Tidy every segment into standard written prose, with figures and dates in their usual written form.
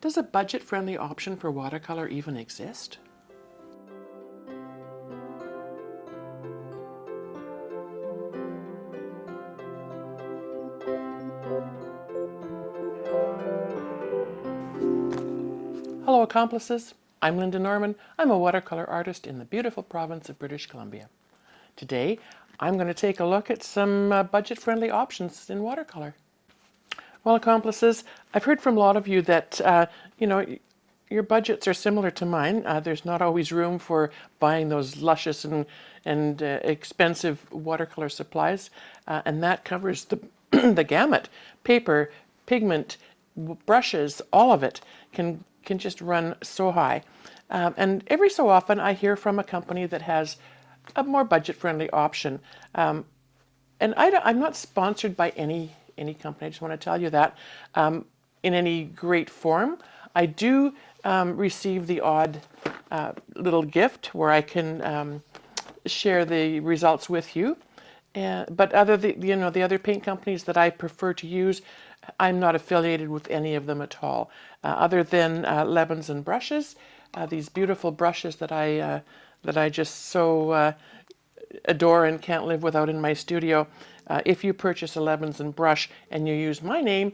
Does a budget-friendly option for watercolor even exist? Hello accomplices, I'm Lynda Norman. I'm a watercolor artist in the beautiful province of British Columbia. Today I'm going to take a look at some budget-friendly options in watercolor. Well accomplices, I've heard from a lot of you that your budgets are similar to mine. There's not always room for buying those luscious and expensive watercolor supplies, and that covers the, the gamut. Paper, pigment, brushes, all of it can just run so high. And every so often I hear from a company that has a more budget-friendly option. And I'm not sponsored by any company, I just want to tell you that, in any great form. I do receive the odd little gift where I can share the results with you. But the other paint companies that I prefer to use, I'm not affiliated with any of them at all, other than Lebens and brushes, these beautiful brushes that I just so adore and can't live without in my studio. If you purchase a Lebens and brush and you use my name,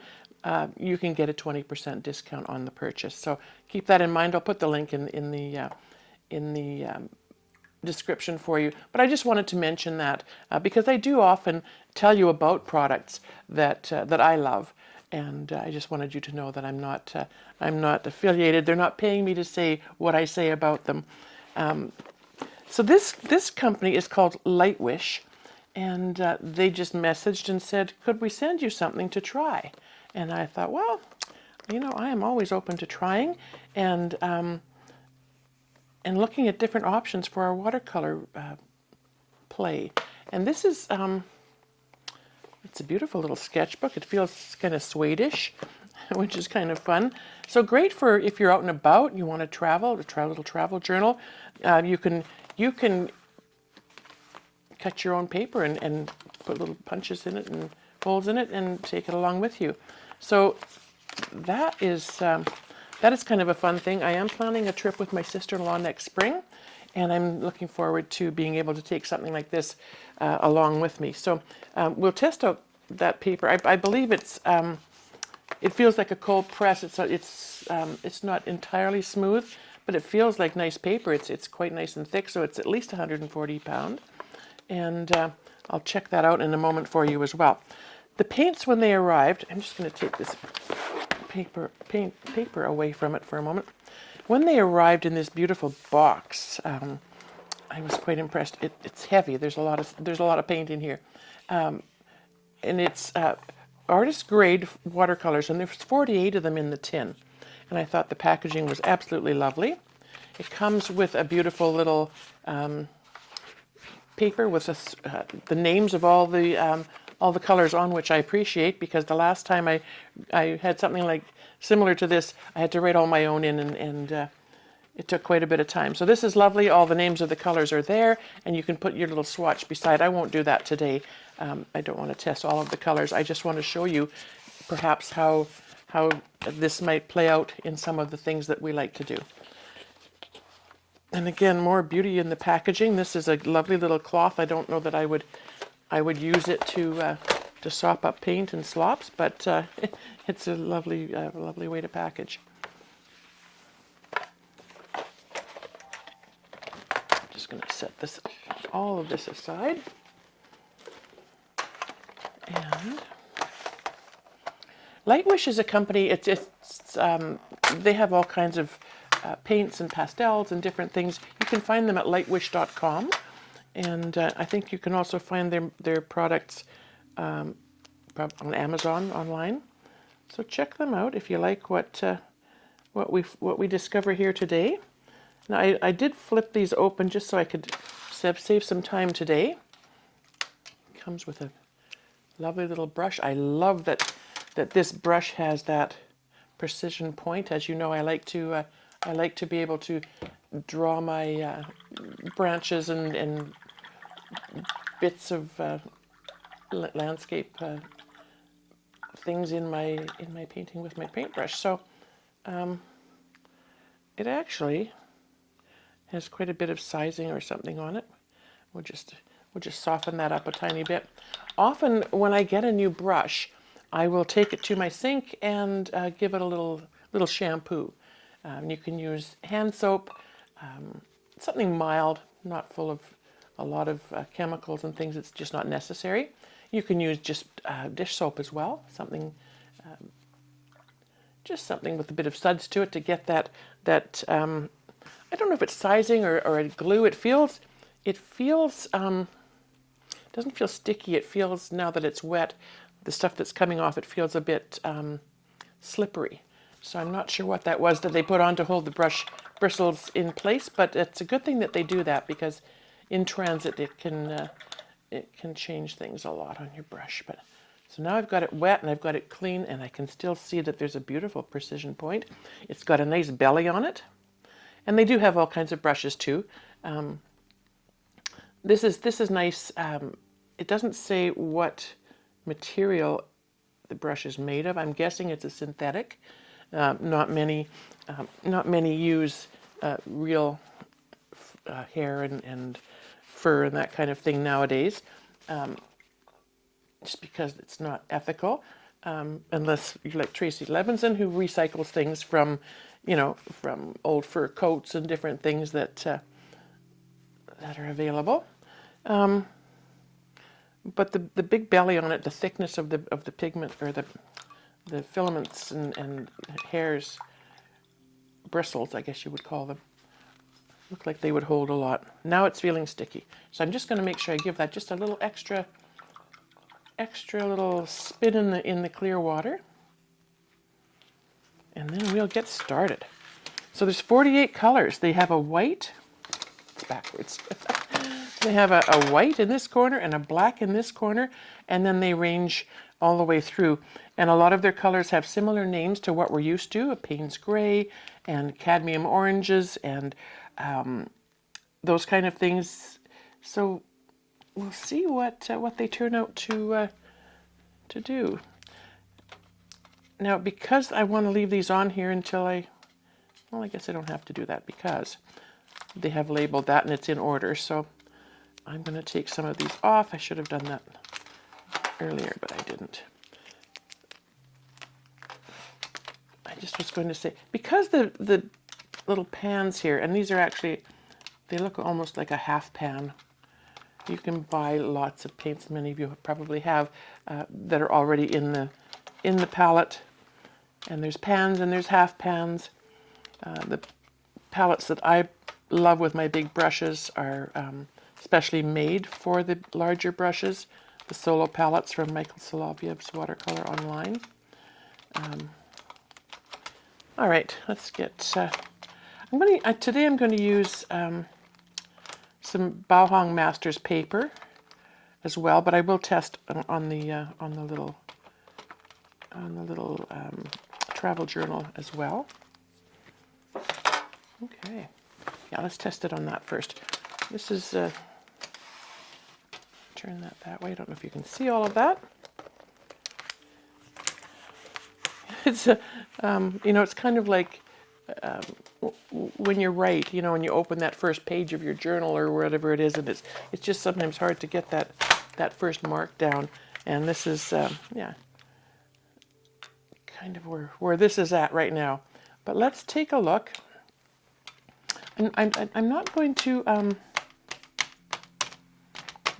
you can get a 20% discount on the purchase. So keep that in mind. I'll put the link in the description for you. But I just wanted to mention that because I do often tell you about products that I love, and I just wanted you to know that I'm not affiliated. They're not paying me to say what I say about them. So this company is called Lightwish, and they just messaged and said, could we send you something to try? And I thought, well, I am always open to trying and looking at different options for our watercolor play. And this is, it's a beautiful little sketchbook. It feels kind of Swedish, which is kind of fun. So great for if you're out and about, you want to travel, a little travel journal. You can cut your own paper and put little punches in it and holes in it and take it along with you. So that is kind of a fun thing. I am planning a trip with my sister-in-law next spring, and I'm looking forward to being able to take something like this along with me. So we'll test out that paper. I believe it feels like a cold press. It's not entirely smooth, but it feels like nice paper. It's quite nice and thick, so it's at least 140 pound. And I'll check that out in a moment for you as well. The paints, when they arrived, I'm just going to take this paper away from it for a moment. When they arrived in this beautiful box, I was quite impressed. It's heavy. There's a lot of paint in here, and it's artist grade watercolors, and there's 48 of them in the tin. And I thought the packaging was absolutely lovely. It comes with a beautiful little paper with the names of all the colors on, which I appreciate, because the last time I had something like similar to this, I had to write all my own in, and it took quite a bit of time. So this is lovely. All the names of the colors are there, and you can put your little swatch beside. I won't do that today. I don't want to test all of the colors. I just want to show you perhaps how this might play out in some of the things that we like to do. And again, more beauty in the packaging. This is a lovely little cloth. I don't know that I would use it to sop up paint and slops, but it's a lovely way to package. Just going to set all of this aside. And Lightwish is a company. They have all kinds of paints and pastels and different things. You can find them at lightwish.com, and I think you can also find their products on Amazon online. So check them out if you like what we discover here today. Now I did flip these open just so I could save some time today. It comes with a lovely little brush. I love that this brush has that precision point. As you know, I like to be able to draw my branches and bits of landscape things in my painting with my paintbrush. So It actually has quite a bit of sizing or something on it. We'll just soften that up a tiny bit. Often when I get a new brush, I will take it to my sink and give it a little shampoo. You can use hand soap, something mild, not full of a lot of chemicals and things. It's just not necessary. You can use just dish soap as well, just something with a bit of suds to it to get that I don't know if it's sizing or a glue. It feels doesn't feel sticky. It feels, now that it's wet, the stuff that's coming off, it feels a bit slippery. So I'm not sure what that was that they put on to hold the brush bristles in place, but it's a good thing that they do that, because in transit it can change things a lot on your brush. But so now I've got it wet and I've got it clean, and I can still see that there's a beautiful precision point. It's got a nice belly on it, and they do have all kinds of brushes too. This is nice. It doesn't say what material the brush is made of. I'm guessing it's a synthetic. Not many use real hair and fur and that kind of thing nowadays, just because it's not ethical, unless you're like Tracy Levinson, who recycles things from old fur coats and different things that are available. But the big belly on it, the thickness of the pigment, or the filaments and hairs, bristles, I guess you would call them, look like they would hold a lot. Now it's feeling sticky. So I'm just going to make sure I give that just a little extra little spin in the clear water. And then we'll get started. So there's 48 colors. They have a white, it's backwards. They have a white in this corner and a black in this corner, and then they range all the way through. And a lot of their colors have similar names to what we're used to: a Payne's Gray and cadmium oranges and those kind of things. So we'll see what they turn out to do. Now, because I want to leave these on here until I guess I don't have to do that, because they have labeled that and it's in order. So I'm going to take some of these off. I should have done that earlier, but I didn't. I just was going to say, because the little pans here, and these are actually, they look almost like a half pan. You can buy lots of paints, many of you probably have, that are already in the palette. And there's pans and there's half pans. The palettes that I love with my big brushes are specially made for the larger brushes, the solo palettes from Michael Solovyev's Watercolor Online. All right, let's get. Today I'm going to use some Bauhong Masters paper as well, but I will test on the little travel journal as well. Okay, yeah, let's test it on that first. This is, turn that way. I don't know if you can see all of that. It's, it's kind of like when you write, when you open that first page of your journal or whatever it is, and it's just sometimes hard to get that first mark down. And this is, kind of where this is at right now. But let's take a look. I'm not going to,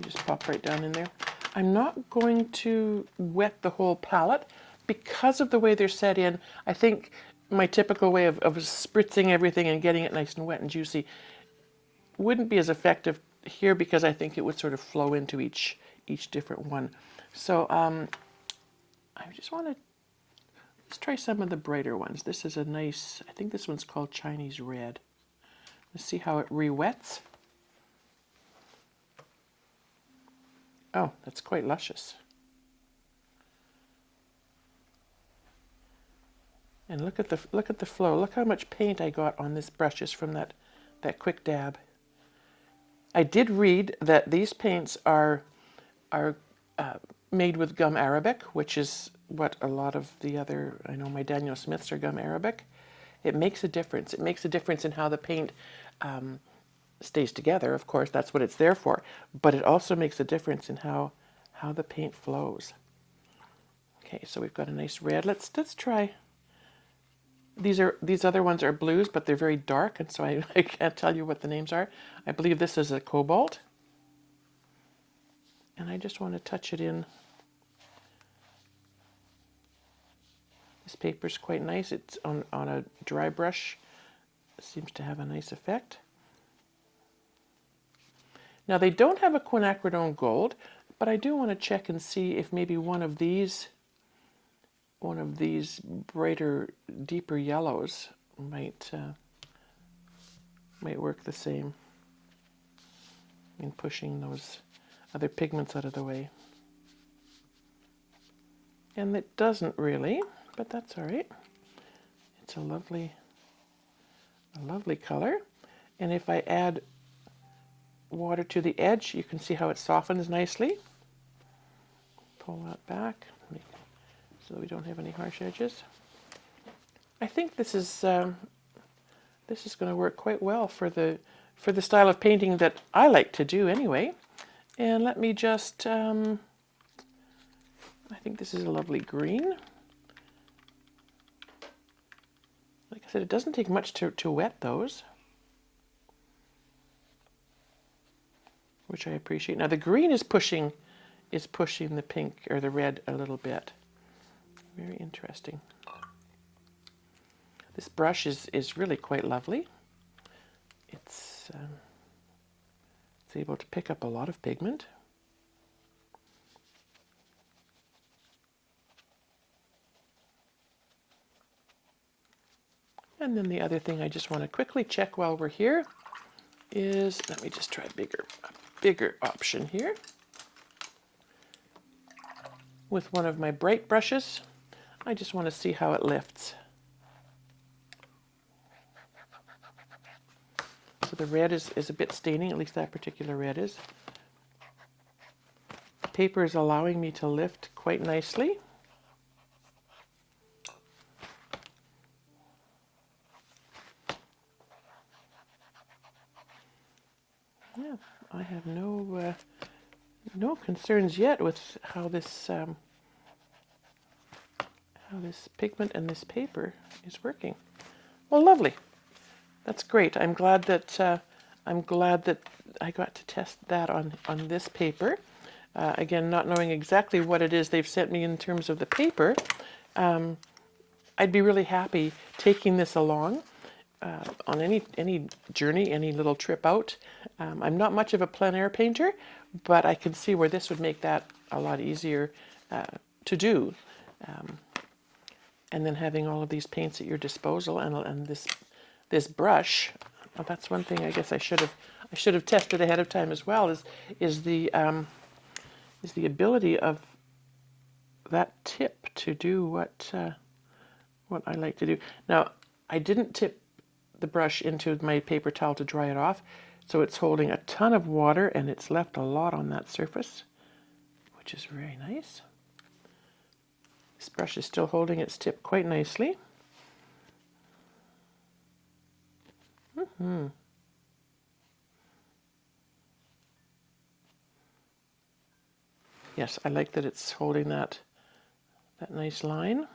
just pop right down in there. I'm not going to wet the whole palette because of the way they're set in. I think my typical way of spritzing everything and getting it nice and wet and juicy wouldn't be as effective here, because I think it would sort of flow into each different one. So I just want to, let's try some of the brighter ones. This is a nice, I think this one's called Chinese Red. Let's see how it re-wets. Oh, that's quite luscious. And look at the flow. Look how much paint I got on this brush just from that quick dab. I did read that these paints are made with gum arabic, which is what a lot of the other, I know my Daniel Smiths are gum arabic. it makes a difference. It makes a difference in how the paint stays together. Of course, that's what it's there for. But it also makes a difference in how the paint flows. Okay, so we've got a nice red. Let's try. These other ones are blues, but they're very dark, and so I can't tell you what the names are. I believe this is a cobalt. And I just want to touch it in. This paper's quite nice. It's on a dry brush. It seems to have a nice effect. Now they don't have a quinacridone gold, but I do want to check and see if maybe one of these brighter, deeper yellows might work the same in pushing those other pigments out of the way. And it doesn't really, but that's all right. It's a lovely color. And if I add water to the edge, you can see how it softens nicely. Pull that back so we don't have any harsh edges. I think this is going to work quite well for the style of painting that I like to do anyway. And let me just, I think this is a lovely green. Like I said, it doesn't take much to wet those, which I appreciate. Now the green is pushing the pink or the red a little bit. Very interesting. This brush is really quite lovely. It's able to pick up a lot of pigment. And then the other thing I just want to quickly check while we're here is, let me just try a bigger option here. With one of my bright brushes, I just want to see how it lifts. So the red is a bit staining, at least that particular red is. The paper is allowing me to lift quite nicely. Yeah, I have no concerns yet with how this pigment and this paper is working. Well, lovely. That's great. I'm glad that I got to test that on this paper. Again, not knowing exactly what it is they've sent me in terms of the paper, I'd be really happy taking this along on any journey, any little trip out. I'm not much of a plein air painter, but I can see where this would make that a lot easier to do. And then having all of these paints at your disposal and this brush, well, that's one thing I guess I should have tested ahead of time as well, is the ability of that tip to do what I like to do. Now, I didn't tip the brush into my paper towel to dry it off, so it's holding a ton of water and it's left a lot on that surface, which is very nice. This brush is still holding its tip quite nicely. Yes, I like that it's holding that nice line.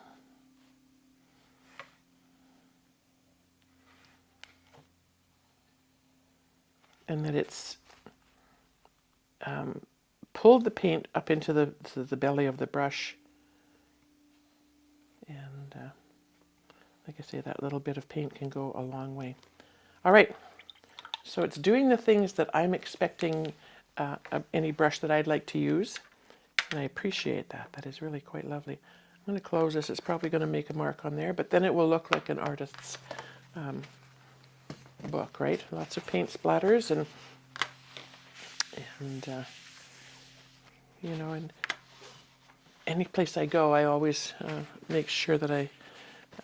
And that it's pulled the paint up into the belly of the brush. And like I say, that little bit of paint can go a long way. All right, so it's doing the things that I'm expecting any brush that I'd like to use, and I appreciate that. That is really quite lovely. I'm going to close this. It's probably going to make a mark on there, but then it will look like an artist's book, right? Lots of paint splatters and you know, and any place I go, I always make sure that I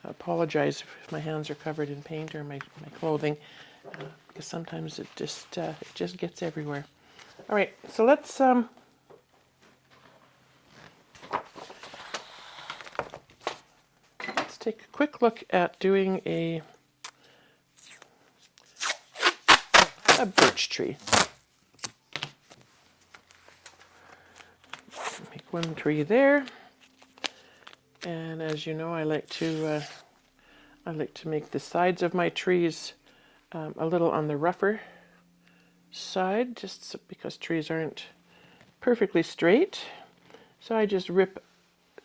apologize if my hands are covered in paint or my clothing, because sometimes it just gets everywhere. All right, so let's take a quick look at doing a birch tree. Make one tree there, and as you know, I like to make the sides of my trees a little on the rougher side, just because trees aren't perfectly straight. So I just rip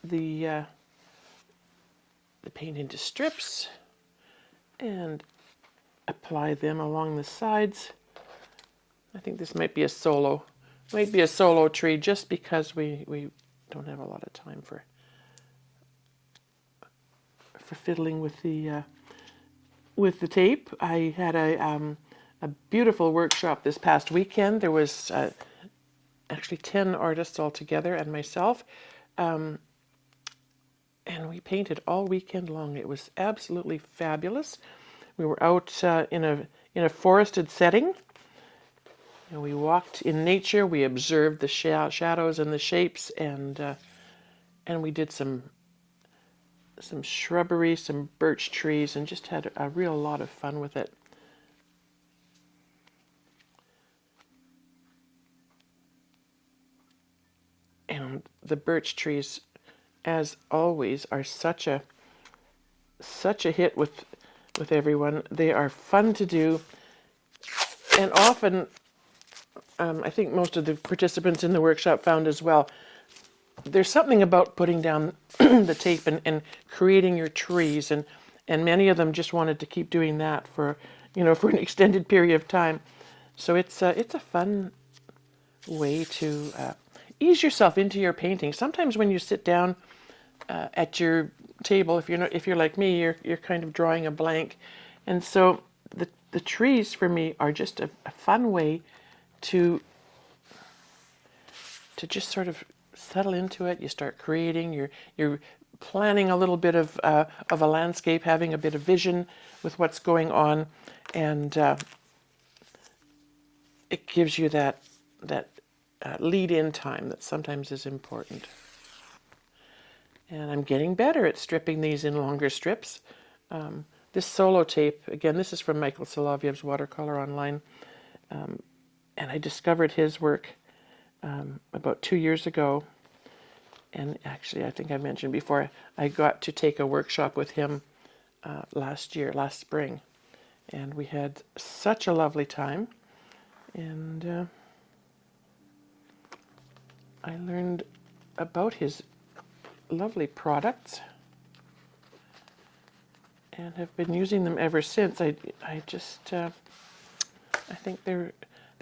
the paint into strips and apply them along the sides. I think this might be a solo tree, just because we don't have a lot of time for fiddling with the tape. I had a beautiful workshop this past weekend. There was actually 10 artists all together and myself, and we painted all weekend long. It was absolutely fabulous. We were out in a forested setting, and we walked in nature. We observed the shadows and the shapes, and we did some shrubbery, some birch trees, and just had a real lot of fun with it. And the birch trees, as always, are such a hit with everyone. They are fun to do, and often, I think most of the participants in the workshop found as well, there's something about putting down the tape and creating your trees, and many of them just wanted to keep doing that for an extended period of time. So it's a fun way to ease yourself into your painting. Sometimes when you sit down at your table, if you're like me, you're kind of drawing a blank, and so the trees for me are just a fun way to just sort of settle into it. You start creating. You're planning a little bit of a landscape, having a bit of vision with what's going on, and it gives you that lead-in time that sometimes is important. And I'm getting better at stripping these in longer strips. This solo tape, again, this is from Michael Solovyev's Watercolor Online, and I discovered his work about 2 years ago. And actually, I think I mentioned before, I got to take a workshop with him last spring, and we had such a lovely time. And I learned about his lovely products and have been using them ever since. I think they're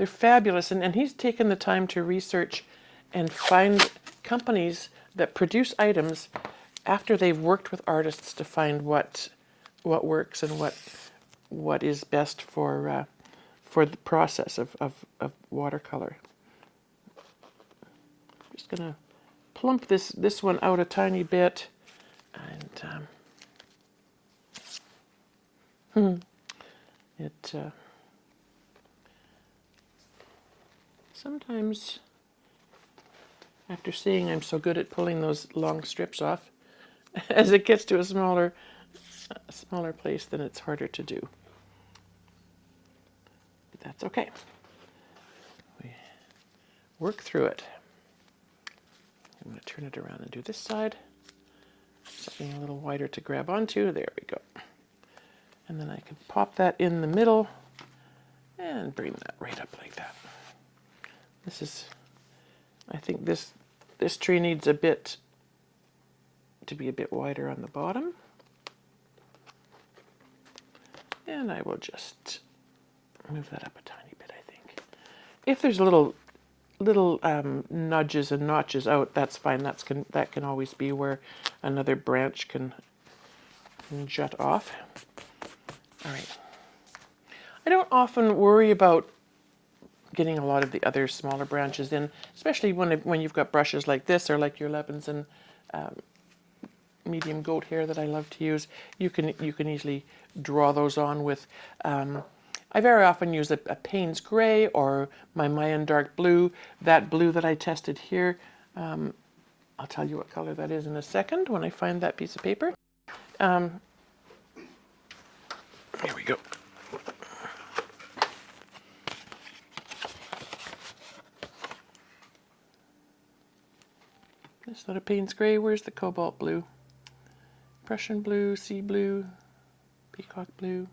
fabulous, and he's taken the time to research and find companies that produce items after they've worked with artists to find what works and what is best for the process of watercolor. I'm just gonna plump this one out a tiny bit, and sometimes, after seeing I'm so good at pulling those long strips off, as it gets to a smaller place, then it's harder to do. But that's okay. We work through it. I'm going to turn it around and do this side. Something a little wider to grab onto. There we go. And then I can pop that in the middle and bring that right up like that. I think this tree needs to be a bit wider on the bottom. And I will just move that up a tiny bit, I think. If there's little nudges and notches out, that's fine. That can always be where another branch can jut off. All right. I don't often worry about getting a lot of the other smaller branches in, especially when you've got brushes like this, or like your Levinson medium goat hair that I love to use. You can easily draw those on with. I very often use a Payne's Gray or my Mayan Dark Blue. That blue that I tested here, I'll tell you what color that is in a second when I find that piece of paper. Here we go. It's not a Payne's Gray. Where's the cobalt blue? Prussian blue, sea blue, peacock blue.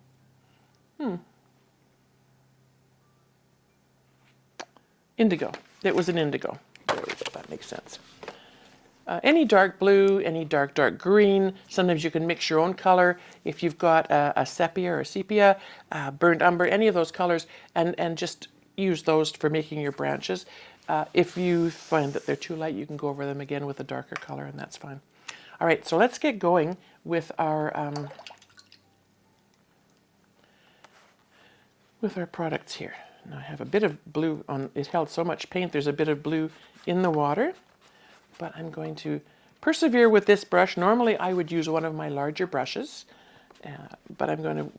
Indigo. It was an indigo. There we go. That makes sense. Any dark blue, any dark green. Sometimes you can mix your own color. If you've got a sepia or a sepia, burnt umber, any of those colors, and just use those for making your branches. If you find that they're too light, you can go over them again with a darker color, and that's fine. All right, so let's get going with our products here. Now I have a bit of blue on. It held so much paint. There's a bit of blue in the water. But I'm going to persevere with this brush. Normally I would use one of my larger brushes, but I'm going to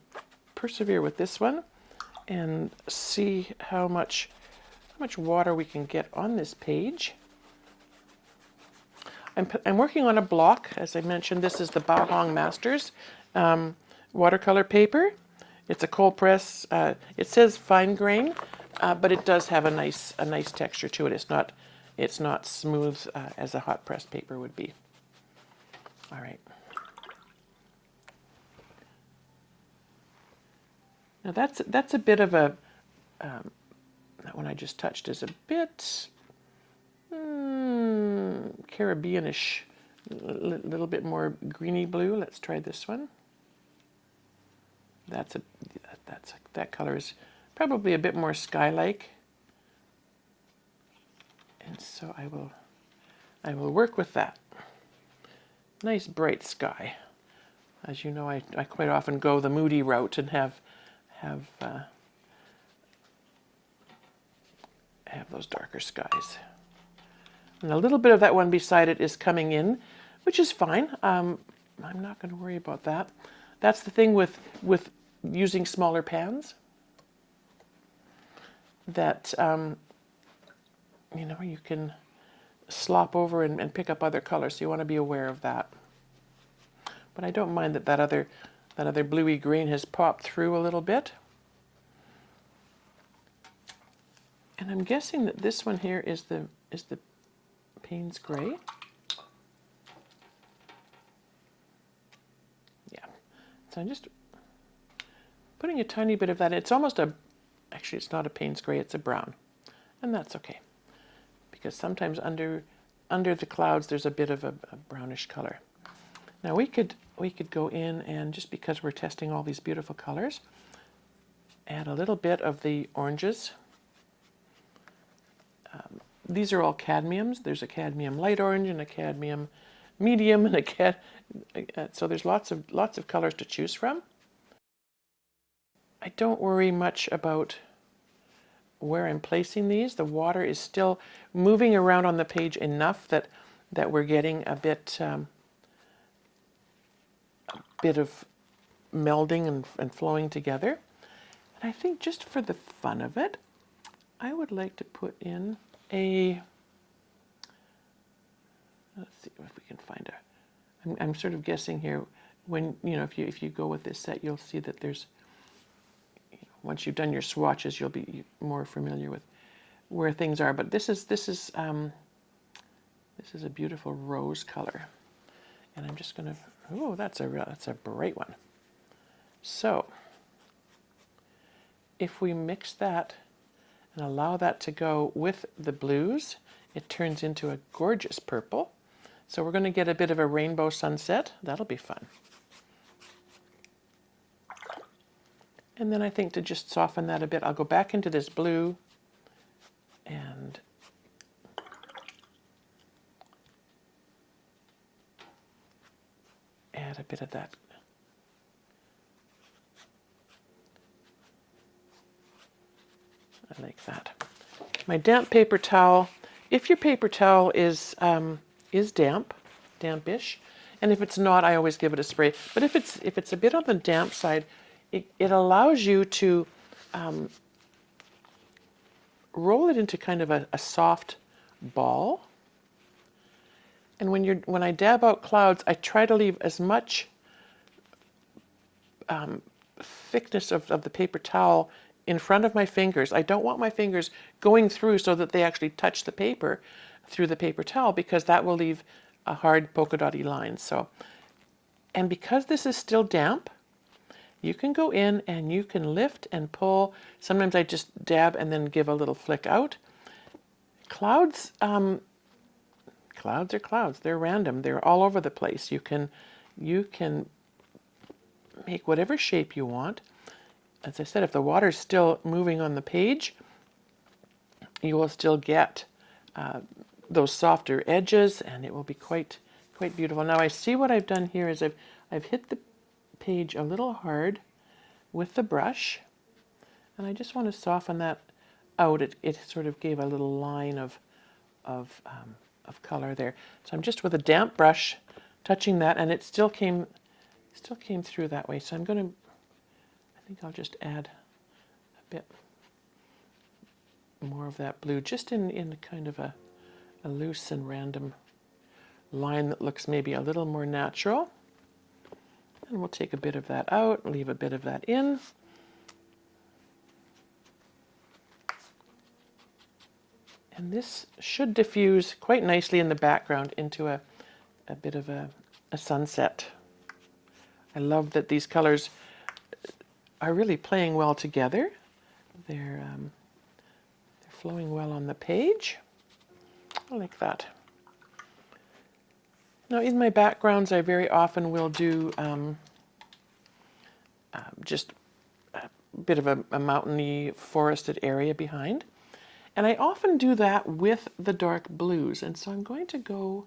persevere with this one and see how much water we can get on this page. I'm working on a block. As I mentioned, this is the Bahong Masters watercolor paper. It's a cold press. It says fine grain, but it does have a nice texture to it. It's not smooth as a hot press paper would be. All right. Now that's a bit of a, that one I just touched is a bit Caribbeanish, a little bit more greeny blue. Let's try this one. That color is probably a bit more sky-like. And so I will work with that. Nice bright sky. As you know, I quite often go the moody route and have those darker skies. And a little bit of that one beside it is coming in, which is fine. I'm not going to worry about that. That's the thing with using smaller pans. That you know, you can slop over and pick up other colors, so you want to be aware of that. But I don't mind that other bluey green has popped through a little bit. And I'm guessing that this one here is the Payne's Gray. Yeah. So I'm just putting a tiny bit of that. It's almost actually it's not a Payne's Gray, it's a brown. And that's okay. Because sometimes under the clouds there's a bit of a brownish color. Now we could go in and, just because we're testing all these beautiful colors, add a little bit of the oranges. These are all cadmiums. There's a cadmium light orange and a cadmium medium and so there's lots of colors to choose from. I don't worry much about where I'm placing these. The water is still moving around on the page enough that we're getting a bit of melding and flowing together. And I think just for the fun of it, I would like to put in let's see if we can find I'm sort of guessing here. When, you know, if you go with this set, you'll see that there's, once you've done your swatches, you'll be more familiar with where things are. But this is a beautiful rose color, and I'm just gonna. Oh, that's a bright one. So if we mix that and allow that to go with the blues, it turns into a gorgeous purple. So we're going to get a bit of a rainbow sunset. That'll be fun. And then I think to just soften that a bit, I'll go back into this blue and add a bit of that. I like that. My damp paper towel. If your paper towel is dampish, and if it's not, I always give it a spray. But if it's a bit on the damp side, it allows you to roll it into kind of a soft ball. And when I dab out clouds, I try to leave as much thickness of the paper towel in front of my fingers. I don't want my fingers going through so that they actually touch the paper through the paper towel, because that will leave a hard polka dotty line. So, and because this is still damp, you can go in and you can lift and pull. Sometimes I just dab and then give a little flick out. Clouds, clouds are clouds. They're random. They're all over the place. You can make whatever shape you want. As I said, if the water's still moving on the page, you will still get those softer edges, and it will be quite beautiful. Now I see what I've done here is I've hit the page a little hard with the brush, and I just want to soften that out. It sort of gave a little line of color there. So I'm just with a damp brush touching that, and it still came through that way. So I think I'll just add a bit more of that blue, just in kind of a loose and random line that looks maybe a little more natural. And we'll take a bit of that out, leave a bit of that in. And this should diffuse quite nicely in the background into a bit of a sunset. I love that these colors are really playing well together. They're flowing well on the page. I like that. Now in my backgrounds, I very often will do just a bit of a mountainy forested area behind. And I often do that with the dark blues. And so I'm going to go,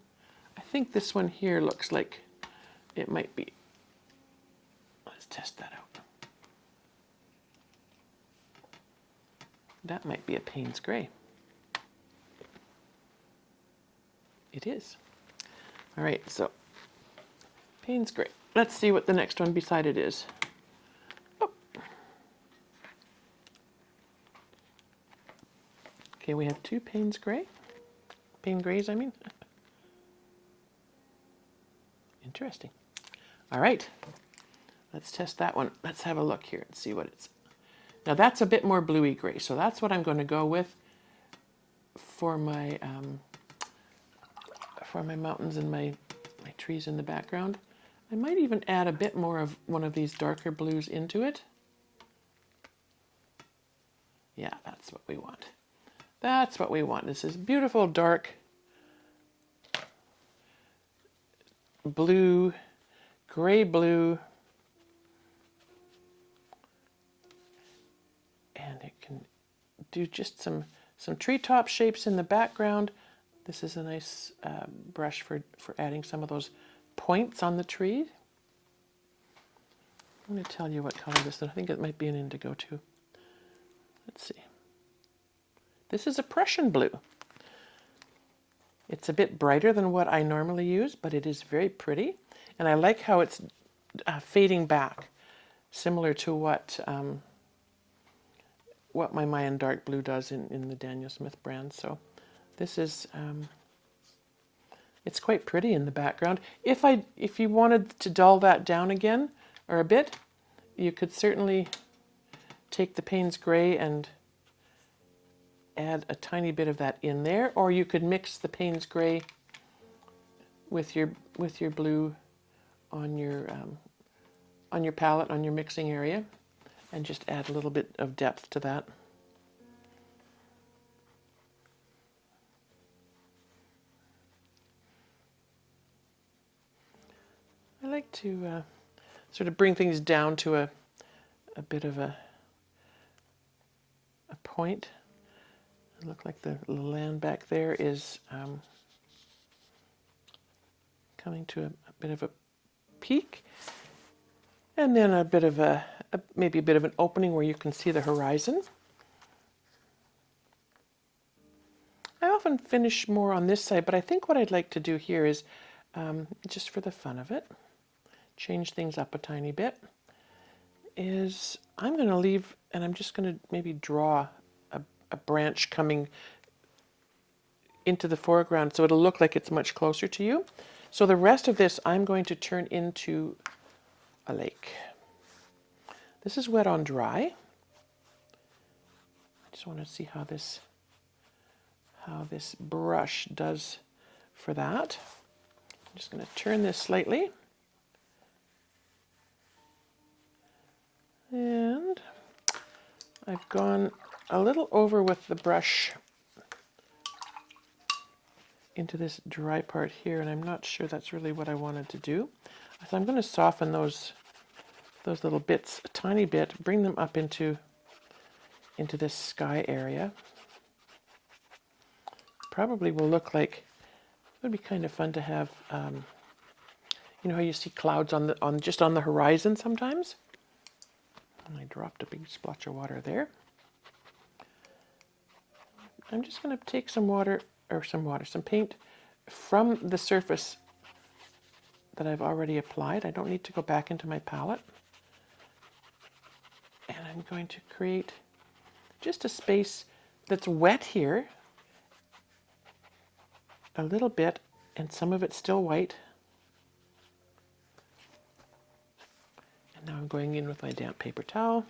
I think this one here looks like it might be. Let's test that out. That might be a Payne's Gray. It is. All right, so Payne's Gray. Let's see what the next one beside it is. Oh. Okay, we have two Payne's Gray. Payne Grays, I mean. Interesting. All right, let's test that one. Let's have a look here and see what it's. Now that's a bit more bluey gray, so that's what I'm going to go with for my mountains and my trees in the background. I might even add a bit more of one of these darker blues into it. Yeah, that's what we want. That's what we want. This is beautiful dark blue, gray blue. And it can do just some treetop shapes in the background. This is a nice brush for adding some of those points on the tree. I'm going to tell you what color this is. I think it might be an indigo too. Let's see. This is a Prussian blue. It's a bit brighter than what I normally use, but it is very pretty. And I like how it's fading back, similar to what my Mayan dark blue does in the Daniel Smith brand. So this is, it's quite pretty in the background. If you wanted to dull that down again, or a bit, you could certainly take the Payne's Gray and add a tiny bit of that in there, or you could mix the Payne's Gray with your blue on your palette, on your mixing area, and just add a little bit of depth to that. I like to sort of bring things down to a bit of a point. It looks like the land back there is coming to a bit of a peak, and then a bit of maybe a bit of an opening where you can see the horizon. I often finish more on this side, but I think what I'd like to do here is, just for the fun of it, change things up a tiny bit, is I'm going to leave, and I'm just going to maybe draw a branch coming into the foreground so it'll look like it's much closer to you. So the rest of this I'm going to turn into a lake. This is wet on dry. I just want to see how this brush does for that. I'm just going to turn this slightly. And I've gone a little over with the brush into this dry part here, and I'm not sure that's really what I wanted to do. So I'm going to soften those little bits a tiny bit, bring them up into this sky area. Probably will look like, it would be kind of fun to have, you know how you see clouds just on the horizon sometimes? And I dropped a big splotch of water there. I'm just going to take some paint from the surface that I've already applied. I don't need to go back into my palette. And I'm going to create just a space that's wet here, a little bit, and some of it's still white. And now I'm going in with my damp paper towel.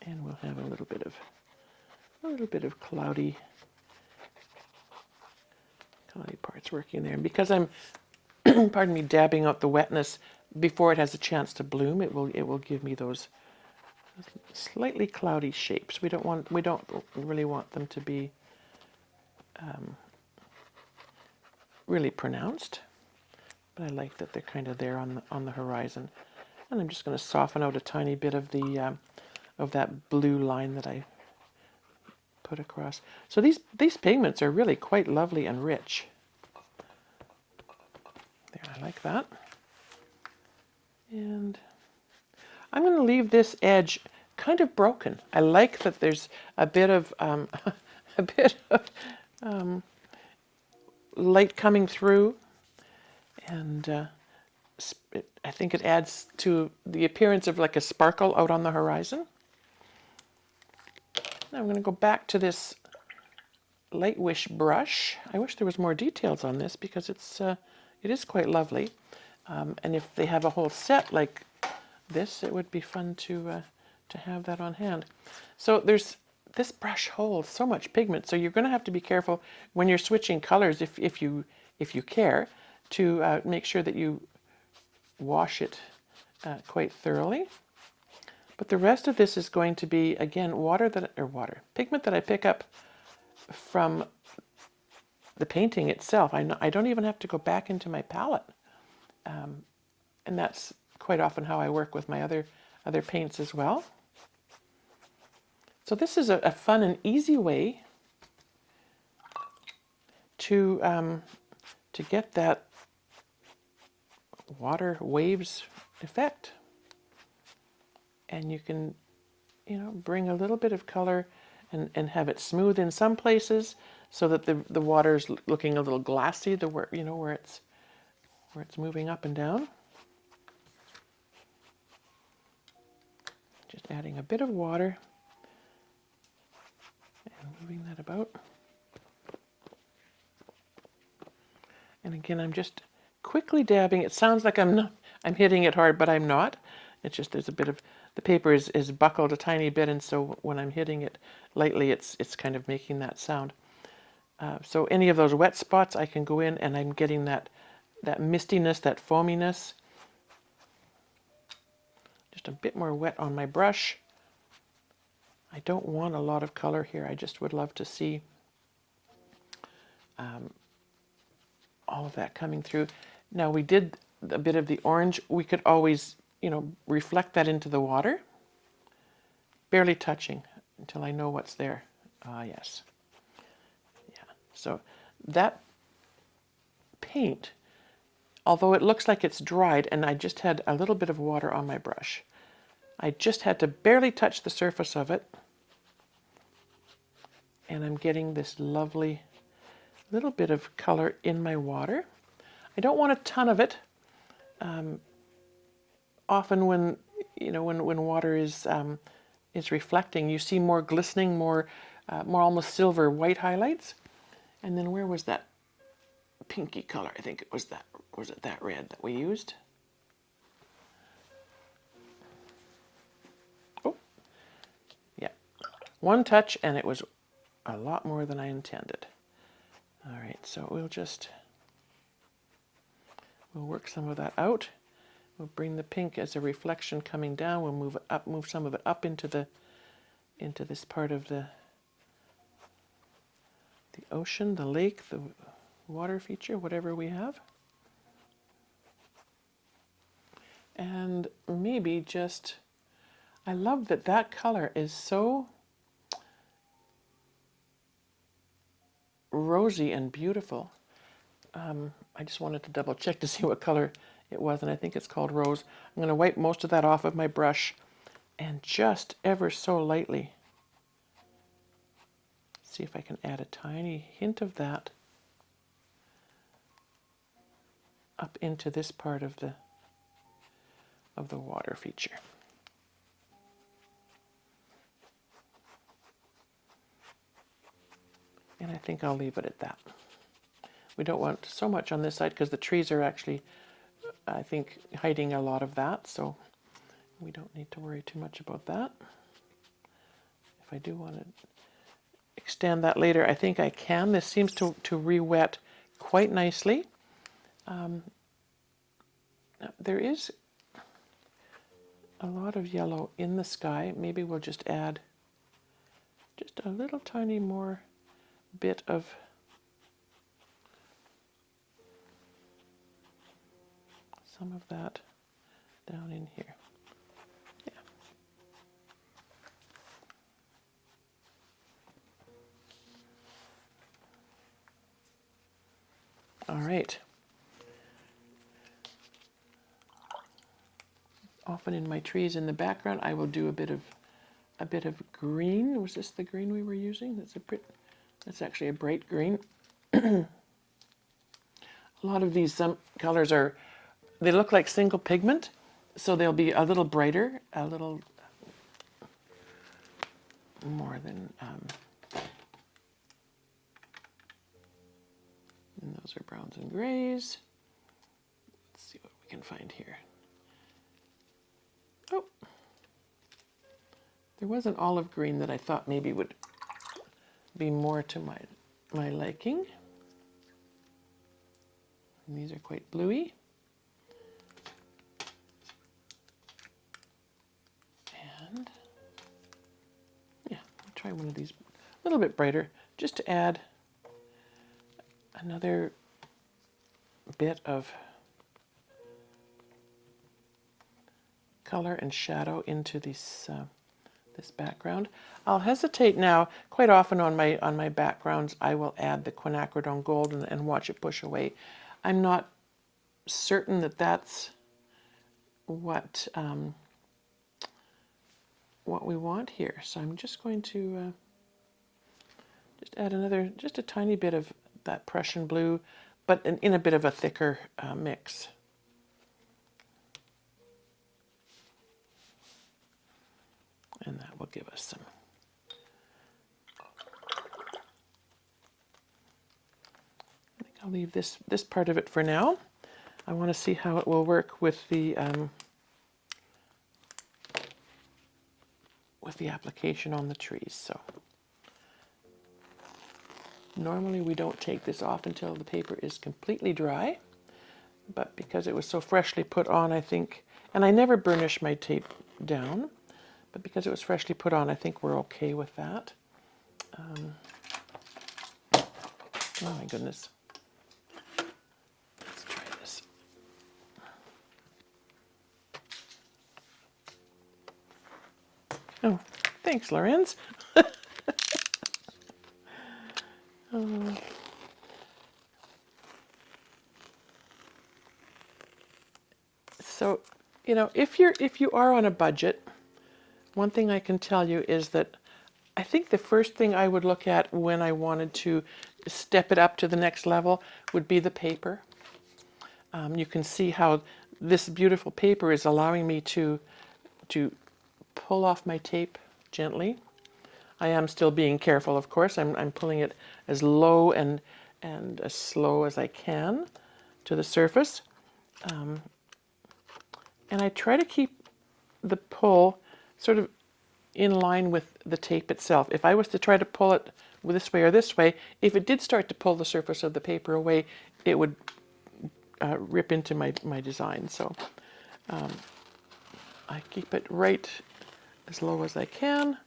And we'll have a little bit of cloudy parts working there. And because I'm, pardon me, dabbing out the wetness before it has a chance to bloom, it will give me those slightly cloudy shapes. We don't really want them to be really pronounced, but I like that they're kind of there on the horizon. And I'm just going to soften out a tiny bit of that blue line that I put across. So these pigments are really quite lovely and rich. There, I like that. And I'm going to leave this edge kind of broken. I like that there's a bit of light coming through, and I think it adds to the appearance of like a sparkle out on the horizon. Now I'm going to go back to this Light Wish brush. I wish there was more details on this because it is quite lovely. And if they have a whole set like this, it would be fun to have that on hand. So this brush holds so much pigment, so you're going to have to be careful when you're switching colors, if you care, to make sure that you wash it quite thoroughly. But the rest of this is going to be, again, pigment that I pick up from the painting itself. I don't even have to go back into my palette. And that's quite often how I work with my other paints as well. So this is a fun and easy way to get that water waves effect. And you can, bring a little bit of color and have it smooth in some places so that the water's looking a little glassy, where it's moving up and down. Just adding a bit of water and moving that about. And again, I'm just quickly dabbing. It sounds like I'm hitting it hard, but I'm not. It's just there's a bit of, the paper is buckled a tiny bit, and so when I'm hitting it lightly, it's kind of making that sound. So any of those wet spots, I can go in and I'm getting that mistiness, that foaminess. Just a bit more wet on my brush. I don't want a lot of color here. I just would love to see all of that coming through. Now we did a bit of the orange. We could always, reflect that into the water, barely touching until I know what's there. Ah, yes. Yeah. So that paint, although it looks like it's dried, and I just had a little bit of water on my brush, I just had to barely touch the surface of it, and I'm getting this lovely little bit of color in my water. I don't want a ton of it. Often when water is reflecting, you see more glistening, more almost silver white highlights. And then where was that pinky color. I think it was that, was it that red that we used? Oh, yeah. One touch and it was a lot more than I intended. All right, so we'll work some of that out. We'll bring the pink as a reflection coming down. We'll move it up, move some of it up into this part of the ocean, the lake, the water feature, whatever we have. And maybe just, I love that that color is so rosy and beautiful. I just wanted to double check to see what color it was, and I think it's called rose. I'm going to wipe most of that off of my brush and just ever so lightly see if I can add a tiny hint of that up into this part of the water feature. And I think I'll leave it at that. We don't want so much on this side because the trees are actually, I think, hiding a lot of that, so we don't need to worry too much about that. If I do want to extend that later, I think I can. This seems to re-wet quite nicely. There is a lot of yellow in the sky. Maybe we'll just add just a little tiny more bit of some of that down in here. Yeah. All right. Often in my trees in the background, I will do a bit of green. Was this the green we were using? That's actually a bright green. A lot of these colors they look like single pigment, so they'll be a little brighter, a little more than, and those are browns and grays. Let's see what we can find here. Oh, there was an olive green that I thought maybe would be more to my liking. And these are quite bluey. And yeah, I'll try one of these a little bit brighter just to add another bit of color and shadow into this background. I'll hesitate now. Quite often on my backgrounds, I will add the quinacridone gold and watch it push away. I'm not certain that that's what we want here. So I'm just going to just add just a tiny bit of that Prussian blue, but in a bit of a thicker mix. And that will give us some. I think I'll leave this part of it for now. I want to see how it will work with the application on the trees. So normally we don't take this off until the paper is completely dry, but because it was so freshly put on, I think, and I never burnish my tape down, but because it was freshly put on, I think we're okay with that. Oh my goodness. Let's try this. Oh, thanks, Lorenz. So, you know, if you are on a budget, one thing I can tell you is that I think the first thing I would look at when I wanted to step it up to the next level would be the paper. You can see how this beautiful paper is allowing me to pull off my tape gently. I am still being careful, of course. I'm pulling it as low and and as slow as I can to the surface. And I try to keep the pull sort of in line with the tape itself. If I was to try to pull it this way or this way, if it did start to pull the surface of the paper away, it would rip into my design. So I keep it right as low as I can.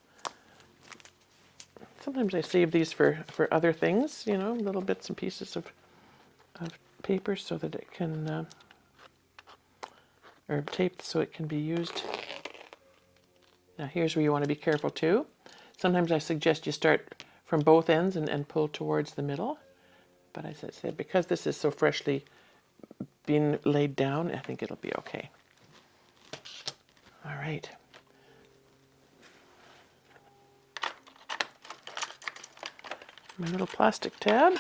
Sometimes I save these for other things, you know, little bits and pieces of paper so that it can, or tape so it can be used. Now here's where you want to be careful too. Sometimes I suggest you start from both ends and pull towards the middle. But as I said, because this is so freshly being laid down, I think it'll be okay. All right. My little plastic tab.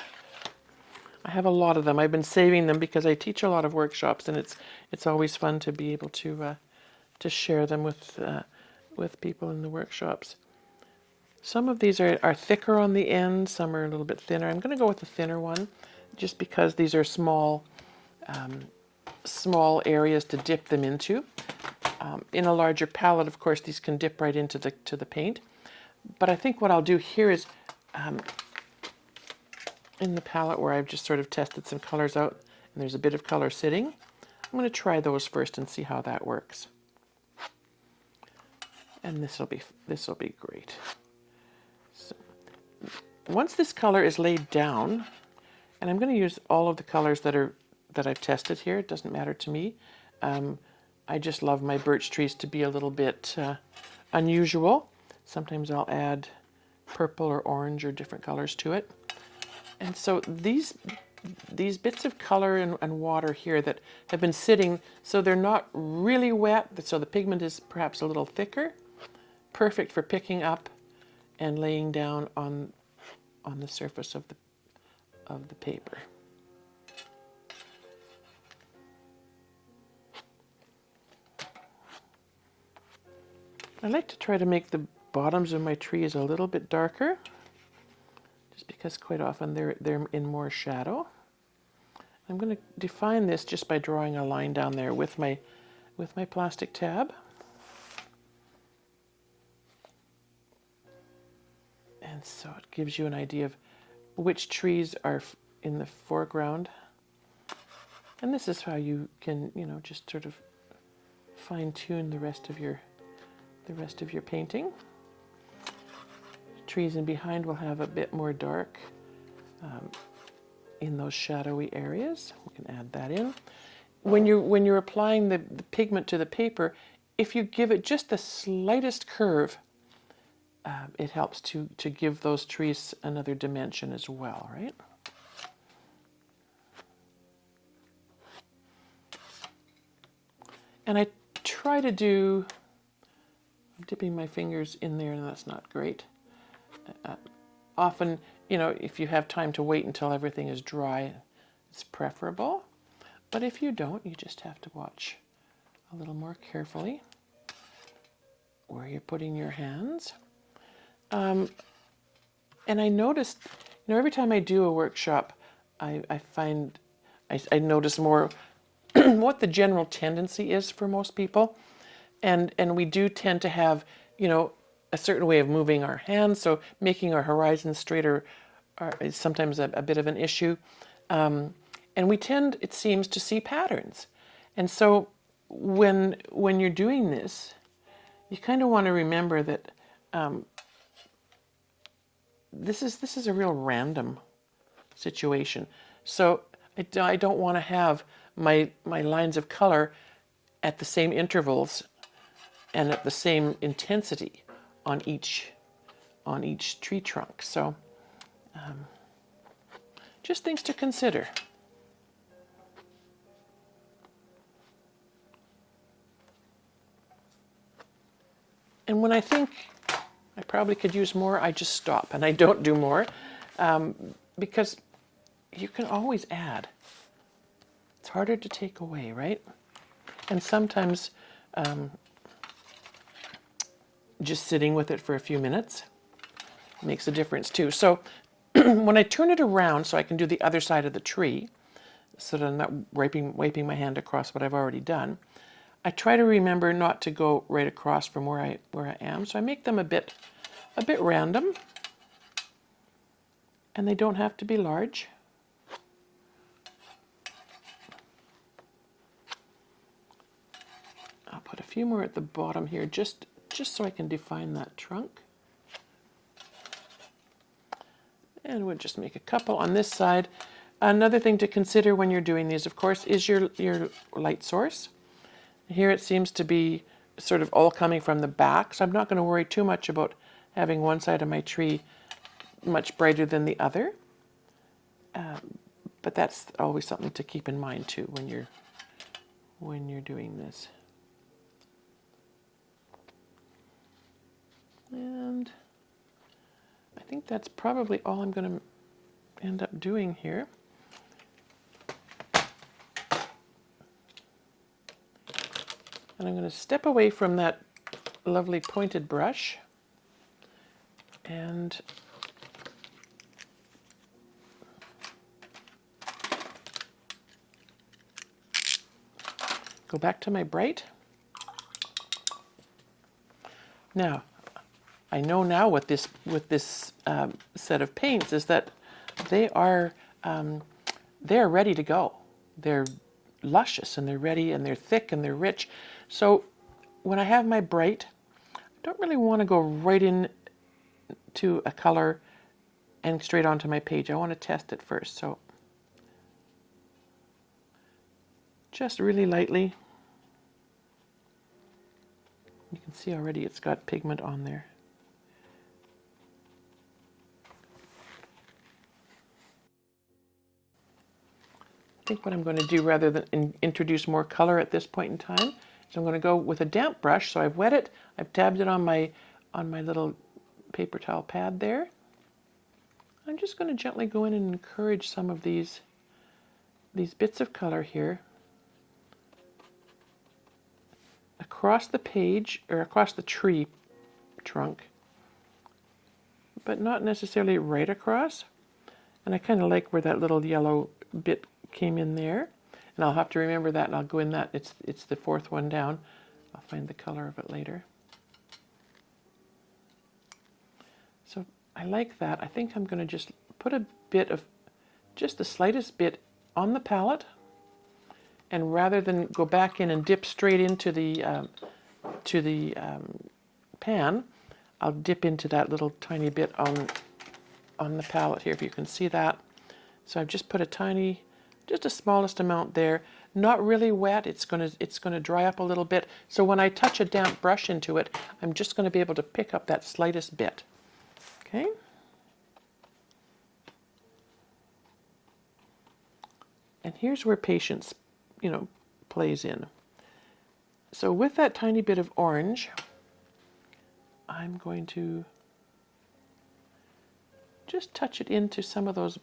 I have a lot of them. I've been saving them because I teach a lot of workshops, and it's always fun to be able to share them with people in the workshops. Some of these are thicker on the end, some are a little bit thinner. I'm going to go with the thinner one, just because these are small areas to dip them into. In a larger palette, of course, these can dip right into the paint. But I think what I'll do here is, in the palette where I've just sort of tested some colors out, and there's a bit of color sitting, I'm going to try those first and see how that works. And this will be great. So, once this color is laid down, and I'm going to use all of the colors that I've tested here. It doesn't matter to me. I just love my birch trees to be a little bit unusual. Sometimes I'll add purple or orange or different colors to it. And so these bits of color and water here that have been sitting, so they're not really wet, so the pigment is perhaps a little thicker, perfect for picking up and laying down on the surface of the paper. I like to try to make the bottoms of my trees a little bit darker, just because quite often they're in more shadow. I'm going to define this just by drawing a line down there with my plastic tab. And so it gives you an idea of which trees are in the foreground. And this is how you can, you know, just sort of fine-tune the rest of your painting. Trees in behind will have a bit more dark in those shadowy areas. We can add that in. When you're applying the pigment to the paper, if you give it just the slightest curve, it helps to give those trees another dimension as well, right? And I try to do, I'm dipping my fingers in there, and that's not great. Often, you know, if you have time to wait until everything is dry, it's preferable. But if you don't, you just have to watch a little more carefully where you're putting your hands. And I noticed, you know, every time I do a workshop, I find I notice more what the general tendency is for most people. And we do tend to have, you know, a certain way of moving our hands, so making our horizon straighter is sometimes a bit of an issue. And we tend, it seems, to see patterns. And so when you're doing this, you kind of want to remember that this is a real random situation. So I don't want to have my lines of color at the same intervals and at the same intensity on each tree trunk. So just things to consider. And when I think I probably could use more, I just stop and I don't do more, because you can always add. It's harder to take away, right? And sometimes just sitting with it for a few minutes makes a difference too. So when I turn it around so I can do the other side of the tree, so that I'm not wiping my hand across what I've already done, I try to remember not to go right across from where I am. So I make them a bit random, and they don't have to be large. I'll put a few more at the bottom here, just so I can define that trunk. And we'll just make a couple on this side. Another thing to consider when you're doing these, of course, is your light source. Here it seems to be sort of all coming from the back, so I'm not going to worry too much about having one side of my tree much brighter than the other. But that's always something to keep in mind too when you're doing this. And I think that's probably all I'm going to end up doing here. And I'm going to step away from that lovely pointed brush and go back to my bright. Now, I know now with this set of paints is that they're ready to go. They're luscious and they're ready and they're thick and they're rich. So when I have my bright, I don't really want to go right in to a color and straight onto my page. I want to test it first. So just really lightly. You can see already it's got pigment on there. I think what I'm going to do, rather than introduce more color at this point in time, is I'm going to go with a damp brush. So I've wet it, I've dabbed it on my little paper towel pad there. I'm just going to gently go in and encourage some of these bits of color here across the page, or across the tree trunk, but not necessarily right across. And I kind of like where that little yellow bit came in there, and I'll have to remember that, and I'll go in that. It's the fourth one down. I'll find the color of it later. So I like that. I think I'm going to just put a bit of, just the slightest bit on the palette, and rather than go back in and dip straight into the pan, I'll dip into that little tiny bit on the palette here, if you can see that. So I've just put just the smallest amount there, not really wet. It's gonna dry up a little bit. So when I touch a damp brush into it, I'm just going to be able to pick up that slightest bit. Okay. And here's where patience, plays in. So with that tiny bit of orange, I'm going to just touch it into some of those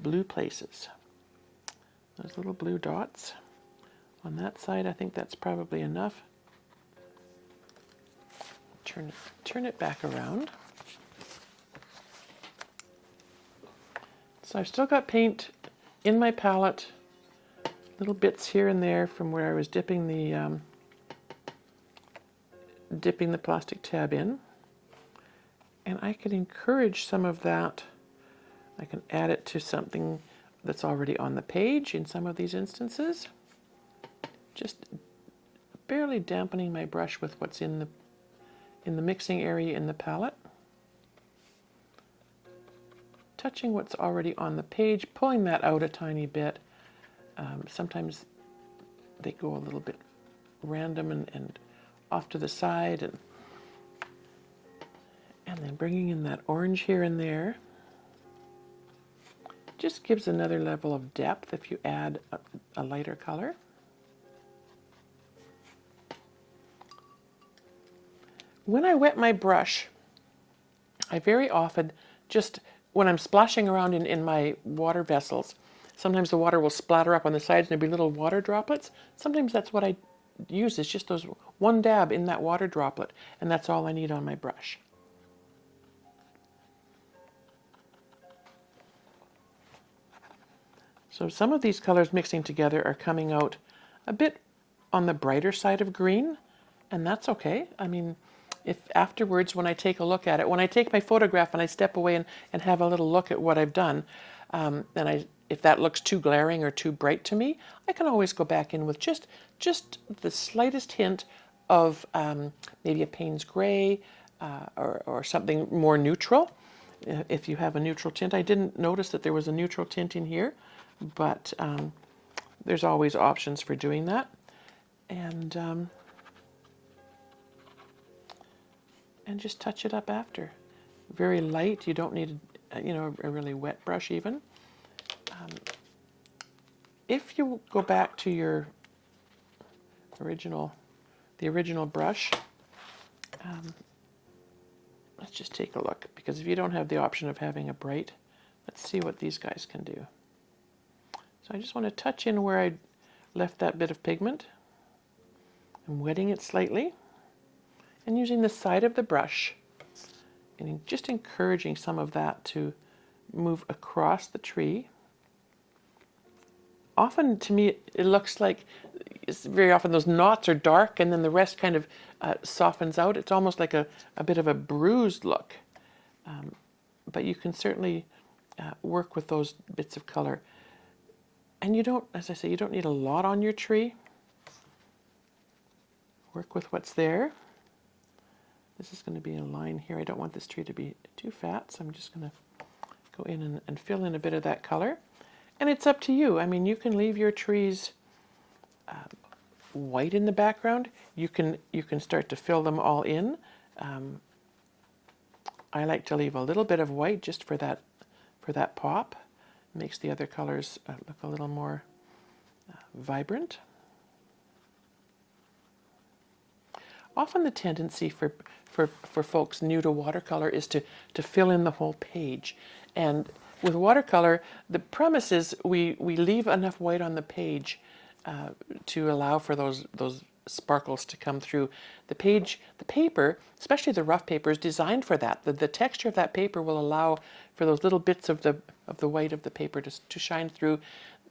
blue places. Those little blue dots on that side. I think that's probably enough. Turn it back around. So I've still got paint in my palette, little bits here and there from where I was dipping the plastic tab in. And I can encourage some of that. I can add it to something that's already on the page in some of these instances. Just barely dampening my brush with what's in the mixing area in the palette. Touching what's already on the page, pulling that out a tiny bit. Sometimes they go a little bit random and off to the side, and then bringing in that orange here and there. Just gives another level of depth if you add a lighter color. When I wet my brush, I very often just, when I'm splashing around in my water vessels, sometimes the water will splatter up on the sides and there'll be little water droplets. Sometimes that's what I use, is just those one dab in that water droplet, and that's all I need on my brush. So some of these colors mixing together are coming out a bit on the brighter side of green, and that's okay. I mean, if afterwards when I take a look at it, when I take my photograph and I step away and have a little look at what I've done, if that looks too glaring or too bright to me, I can always go back in with just the slightest hint of maybe a Payne's gray or something more neutral. If you have a neutral tint, I didn't notice that there was a neutral tint in here, but there's always options for doing that. And just touch it up after. Very light. You don't need a really wet brush even. If you go back to your the original brush, let's just take a look, because if you don't have the option of having a bright, let's see what these guys can do. So I just want to touch in where I left that bit of pigment. I'm wetting it slightly and using the side of the brush and just encouraging some of that to move across the tree. Often to me it looks like, very often those knots are dark and then the rest kind of softens out. It's almost like a bit of a bruised look. But you can certainly work with those bits of color. And you don't, as I say, you don't need a lot on your tree. Work with what's there. This is going to be a line here. I don't want this tree to be too fat, so I'm just going to go in and fill in a bit of that color. And it's up to you. I mean, you can leave your trees white in the background. You can start to fill them all in. I like to leave a little bit of white just for that pop. Makes the other colors look a little more vibrant. Often the tendency for folks new to watercolor is to fill in the whole page. And with watercolor, the premise is we leave enough white on the page to allow for those sparkles to come through. The paper, especially the rough paper, is designed for that. The texture of that paper will allow for those little bits of the white of the paper to shine through.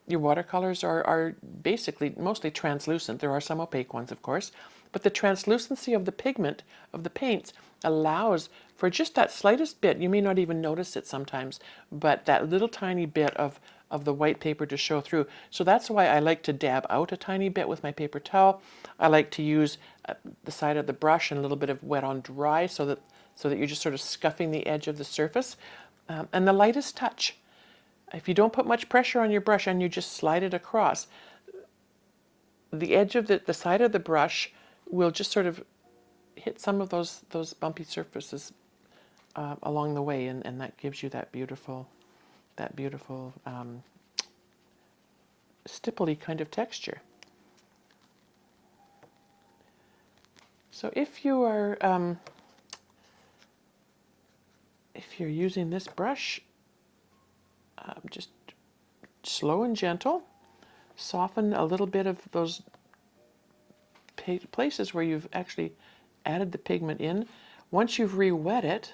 Your watercolors are basically mostly translucent. There are some opaque ones, of course, but the translucency of the pigment, of the paints, allows for just that slightest bit. You may not even notice it sometimes, but that little tiny bit of the white paper to show through. So that's why I like to dab out a tiny bit with my paper towel. I like to use the side of the brush and a little bit of wet on dry so that you're just sort of scuffing the edge of the surface. And the lightest touch. If you don't put much pressure on your brush and you just slide it across, the edge of the side of the brush will just sort of hit some of those bumpy surfaces along the way, and that gives you that beautiful stipply kind of texture. So if you're using this brush, just slow and gentle, soften a little bit of those places where you've actually added the pigment in. Once you've re-wet it,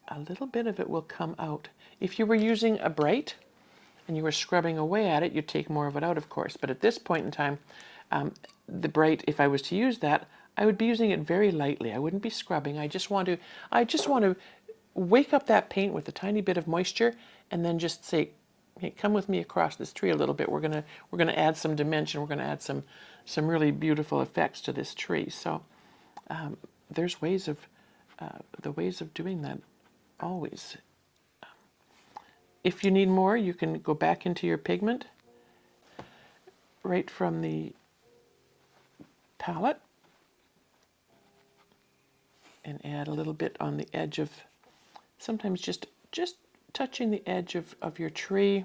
a little bit of it will come out. If you were using a bright and you were scrubbing away at it, you'd take more of it out, of course. But at this point in time, the bright, if I was to use that, I would be using it very lightly. I wouldn't be scrubbing. I just want to wake up that paint with a tiny bit of moisture, and then just say, hey, come with me across this tree a little bit. We're gonna add some dimension. We're gonna add some really beautiful effects to this tree. So there's ways of doing that always. If you need more, you can go back into your pigment right from the palette and add a little bit on the edge of, sometimes just touching the edge of your tree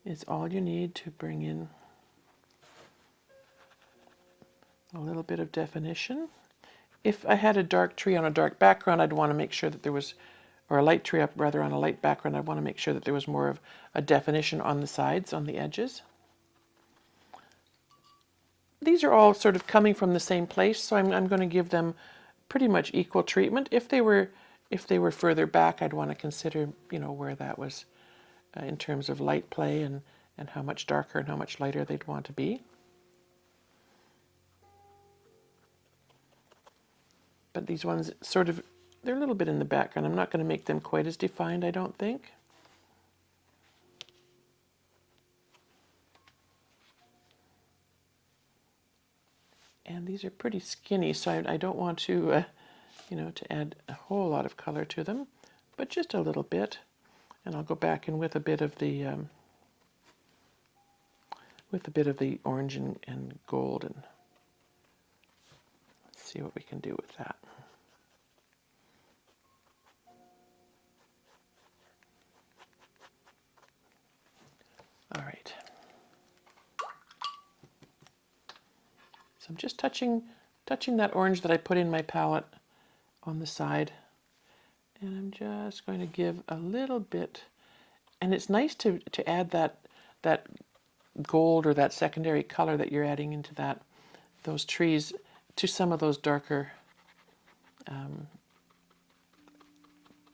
is all you need to bring in a little bit of definition. If I had a dark tree on a dark background, I'd want to make sure that there was, or a light tree up rather on a light background, I'd want to make sure that there was more of a definition on the sides, on the edges. These are all sort of coming from the same place, so I'm going to give them pretty much equal treatment. If they were further back, I'd want to consider, where that was in terms of light play and how much darker and how much lighter they'd want to be. But these ones sort of, they're a little bit in the background. I'm not going to make them quite as defined, I don't think. And these are pretty skinny, so I don't want to, you know, to add a whole lot of color to them, but just a little bit. And I'll go back in with a bit of the orange and gold, and let's see what we can do with that. All right. So I'm just touching that orange that I put in my palette on the side, and I'm just going to give a little bit. And it's nice to add that gold or that secondary color that you're adding into those trees to some of those darker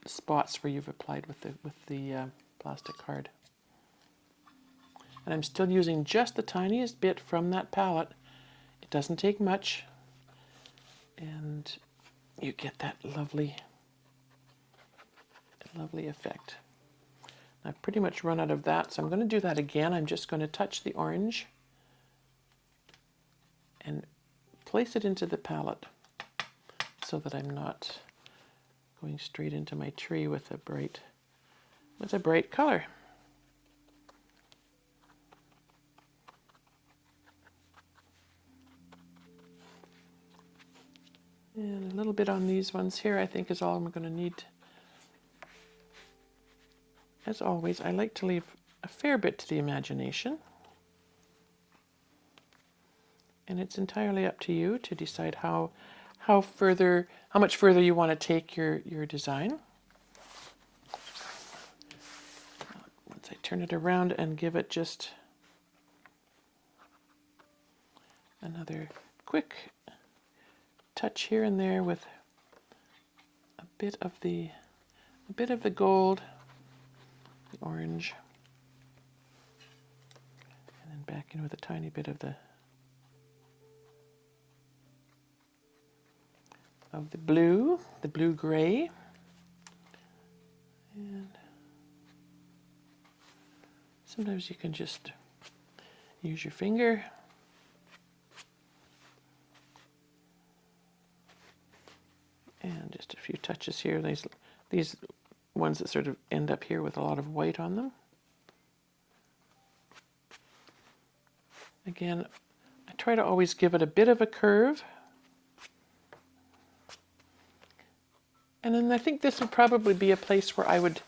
spots where you've applied with the plastic card. And I'm still using just the tiniest bit from that palette. It doesn't take much, and you get that lovely effect. I've pretty much run out of that, so I'm going to do that again. I'm just going to touch the orange and place it into the palette so that I'm not going straight into my tree with a bright color. And a little bit on these ones here, I think, is all I'm going to need. As always, I like to leave a fair bit to the imagination. And it's entirely up to you to decide how much further you want to take your design. Once I turn it around and give it just another quick touch here and there with a bit of the gold, the orange, and then back in with a tiny bit of the blue gray, and sometimes you can just use your finger. And just a few touches here. These ones that sort of end up here with a lot of white on them. Again, I try to always give it a bit of a curve. And then I think this would probably be a place where I would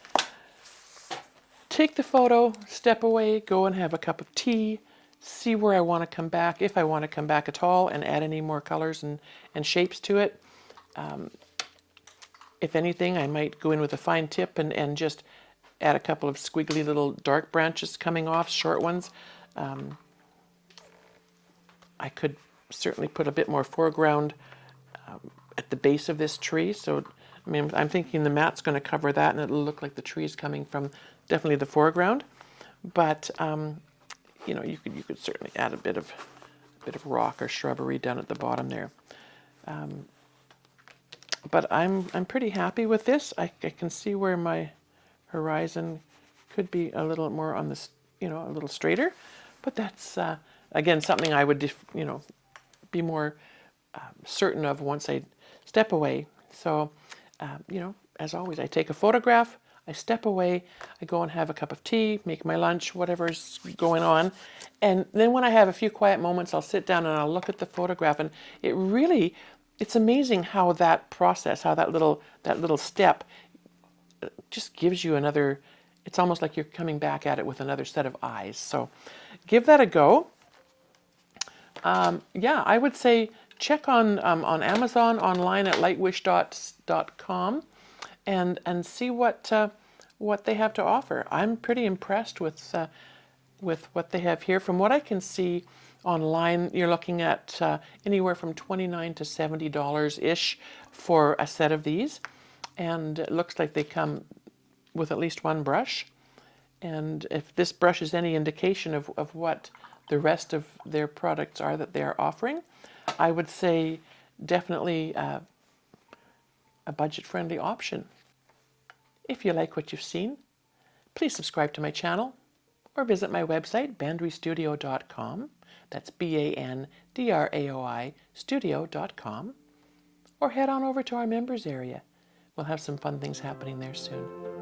take the photo, step away, go and have a cup of tea, see where I want to come back, if I want to come back at all, and add any more colors and shapes to it. If anything, I might go in with a fine tip and just add a couple of squiggly little dark branches coming off, short ones. I could certainly put a bit more foreground at the base of this tree. So, I mean, I'm thinking the mat's going to cover that, and it'll look like the tree is coming from definitely the foreground. But you know, you could certainly add a bit of rock or shrubbery down at the bottom there. But I'm pretty happy with this. I can see where my horizon could be a little more on this, you know, a little straighter. But that's again something I would, you know, be more certain of once I step away. So, you know, as always, I take a photograph, I step away, I go and have a cup of tea, make my lunch, whatever's going on, and then when I have a few quiet moments, I'll sit down and I'll look at the photograph, and it's amazing how that process, how that little step just gives you another, it's almost like you're coming back at it with another set of eyes. So give that a go. Yeah, I would say check on Amazon, online at lightwish.com, and see what they have to offer. I'm pretty impressed with what they have here. From what I can see online, you're looking at anywhere from $29 to $70-ish for a set of these, and it looks like they come with at least one brush. And if this brush is any indication of what the rest of their products are that they are offering, I would say definitely a budget-friendly option. If you like what you've seen, please subscribe to my channel or visit my website, bandrystudio.com. That's BANDRAOI studio.com. Or head on over to our members area. We'll have some fun things happening there soon.